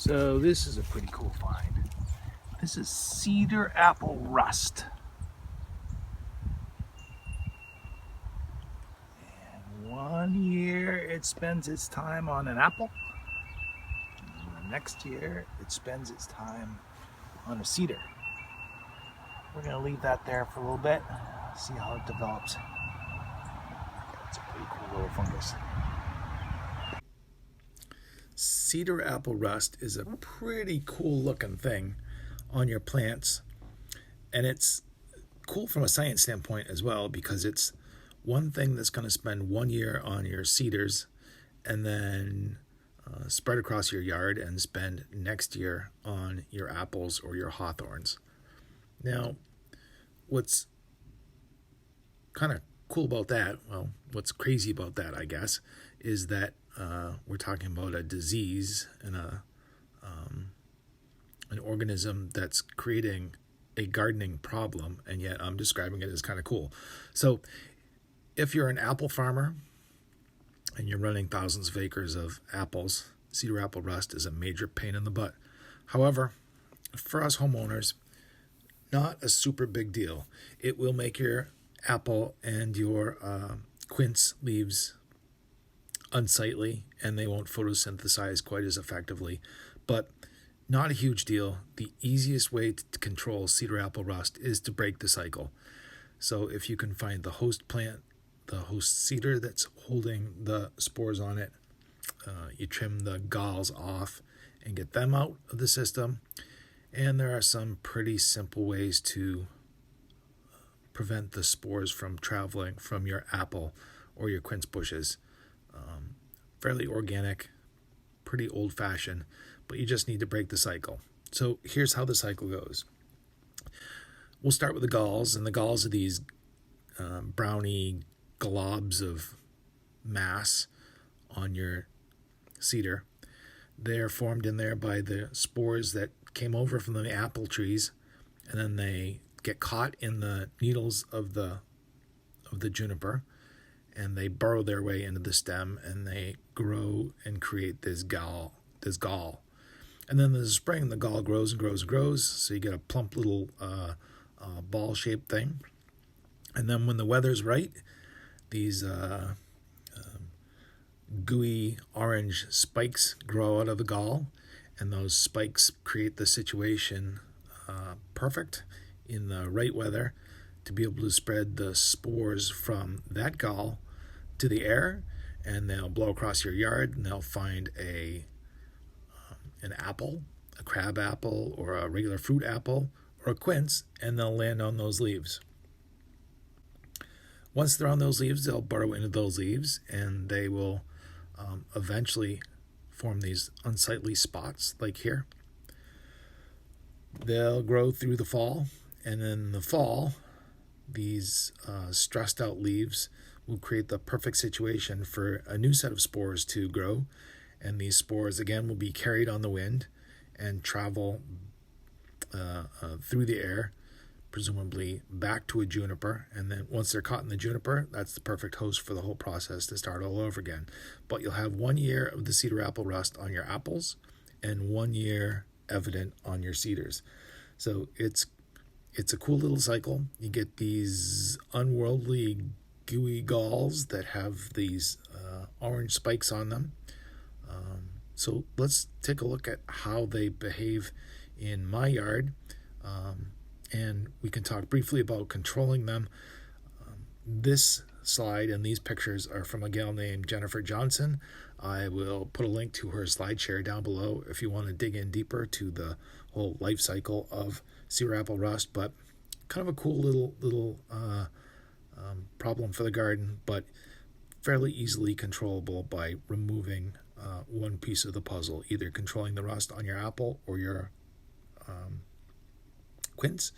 So this is a pretty cool find. This is Cedar Apple Rust. And 1 year it spends its time on an apple. And the next year it spends its time on a cedar. We're going to leave that there for a little bit, see how it develops. It's a pretty cool little fungus. Cedar apple rust is a pretty cool looking thing on your plants, and it's cool from a science standpoint as well, because it's one thing that's going to spend 1 year on your cedars and then spread across your yard and spend next year on your apples or your hawthorns. Now, what's kind of cool about that, well, what's crazy about that, I guess, is that we're talking about a disease and an organism that's creating a gardening problem, and yet I'm describing it as kind of cool. So if you're an apple farmer and you're running thousands of acres of apples, cedar apple rust is a major pain in the butt. However, for us homeowners, not a super big deal. It will make your apple and your quince leaves unsightly, and they won't photosynthesize quite as effectively, but not a huge deal. The easiest way to control cedar apple rust is to break the cycle. So if you can find the host plant, the host cedar that's holding the spores on it, you trim the galls off and get them out of the system. And there are some pretty simple ways to prevent the spores from traveling from your apple or your quince bushes. Fairly organic, pretty old-fashioned, but you just need to break the cycle. So here's how the cycle goes. We'll start with the galls, and the galls are these browny globs of mass on your cedar. They're formed in there by the spores that came over from the apple trees, and then they get caught in the needles of the juniper, and they burrow their way into the stem, and they grow and create this gall. And then in the spring, the gall grows and grows and grows, so you get a plump little ball-shaped thing. And then when the weather's right, these gooey orange spikes grow out of the gall, and those spikes create the situation perfect in the right weather to be able to spread the spores from that gall to the air, and they'll blow across your yard, and they'll find an apple, a crab apple, or a regular fruit apple, or a quince, and they'll land on those leaves. Once they're on those leaves, they'll burrow into those leaves, and they will eventually form these unsightly spots like here. They'll grow through the fall, and in the fall, these stressed out leaves will create the perfect situation for a new set of spores to grow, and these spores again will be carried on the wind and travel through the air, presumably back to a juniper, and then once they're caught in the juniper, that's the perfect host for the whole process to start all over again. But you'll have 1 year of the cedar apple rust on your apples and 1 year evident on your cedars. So it's a cool little cycle. You get these unworldly gooey galls that have these orange spikes on them. So let's take a look at how they behave in my yard, and we can talk briefly about controlling them. This slide and these pictures are from a gal named Jennifer Johnson. I will put a link to her SlideShare down below if you want to dig in deeper to the whole life cycle of cedar apple rust, but kind of a cool little problem for the garden, but fairly easily controllable by removing one piece of the puzzle, either controlling the rust on your apple or your quince,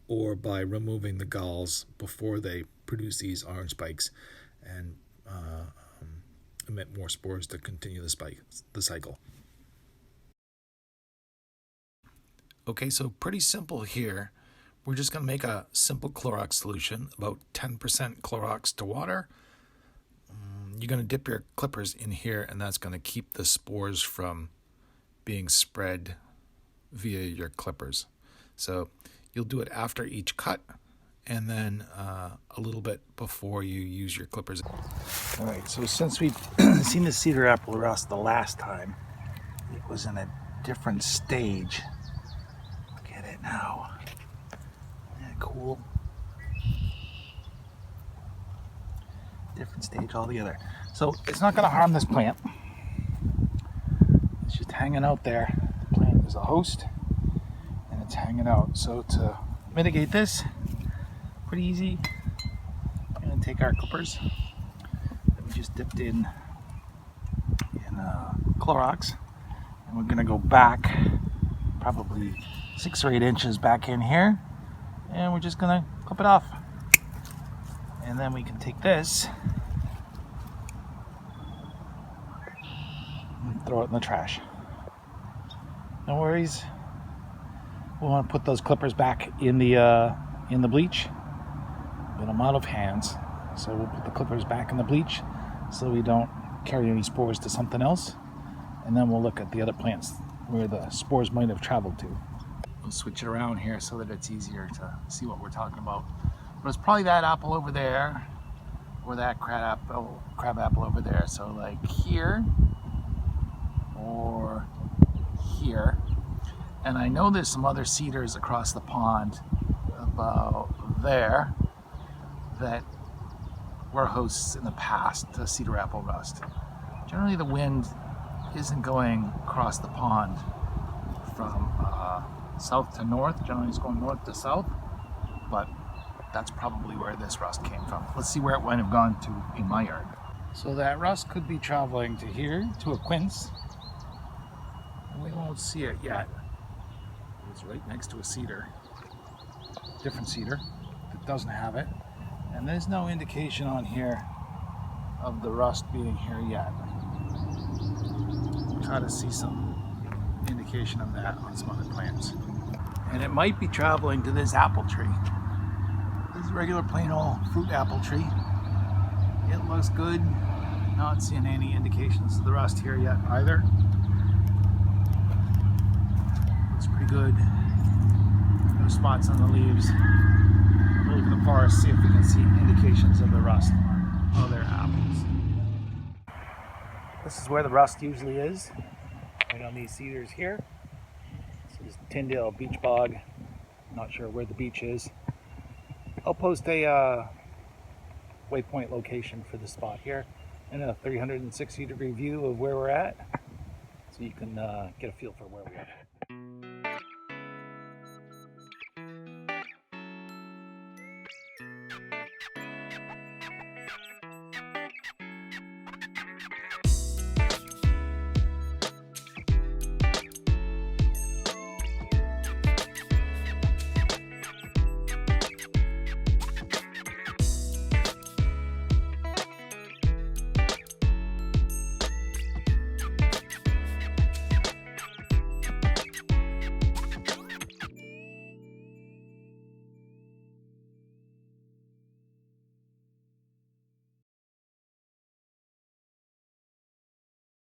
or by removing the galls before they produce these orange spikes and emit more spores to continue the cycle. Okay, so pretty simple here. We're just going to make a simple Clorox solution, about 10% Clorox to water. You're going to dip your clippers in here, and that's going to keep the spores from being spread via your clippers. So you'll do it after each cut, and then a little bit before you use your clippers. All right, so since we've seen the Cedar Apple Rust the last time, it was in a different stage. Look at it now. Isn't that cool? Different stage altogether. So it's not going to harm this plant. It's just hanging out there. The plant is a host, and it's hanging out. So to mitigate this, pretty easy. I'm going to take our clippers that we just dipped in Clorox, and we're going to go back probably 6 or 8 inches back in here, and we're just going to clip it off. And then we can take this and throw it in the trash. No worries. We want to put those clippers back in the bleach, but I'm out of hands, so we'll put the clippers back in the bleach so we don't carry any spores to something else, and then we'll look at the other plants where the spores might have traveled to. We'll switch it around here so that it's easier to see what we're talking about. But it's probably that apple over there, or that crab apple over there. So like here, or here. And I know there's some other cedars across the pond about there that were hosts in the past to Cedar Apple Rust. Generally the wind isn't going across the pond from south to north. Generally it's going north to south, but that's probably where this rust came from. Let's see where it might have gone to in my yard. So that rust could be traveling to here, to a quince. We won't see it yet. It's right next to a cedar, different cedar that doesn't have it. And there's no indication on here of the rust being here yet. Try to see some indication of that on some other plants. And it might be traveling to this apple tree. This is a regular plain old fruit apple tree. It looks good. Not seeing any indications of the rust here yet either. Looks pretty good. No spots on the leaves. We'll look in the forest, see if we can see indications of the rust on other apples. This is where the rust usually is, right on these cedars here. This is Tyndale Beach Bog. Not sure where the beach is. I'll post a waypoint location for the spot here and a 360-degree view of where we're at, so you can get a feel for where we are.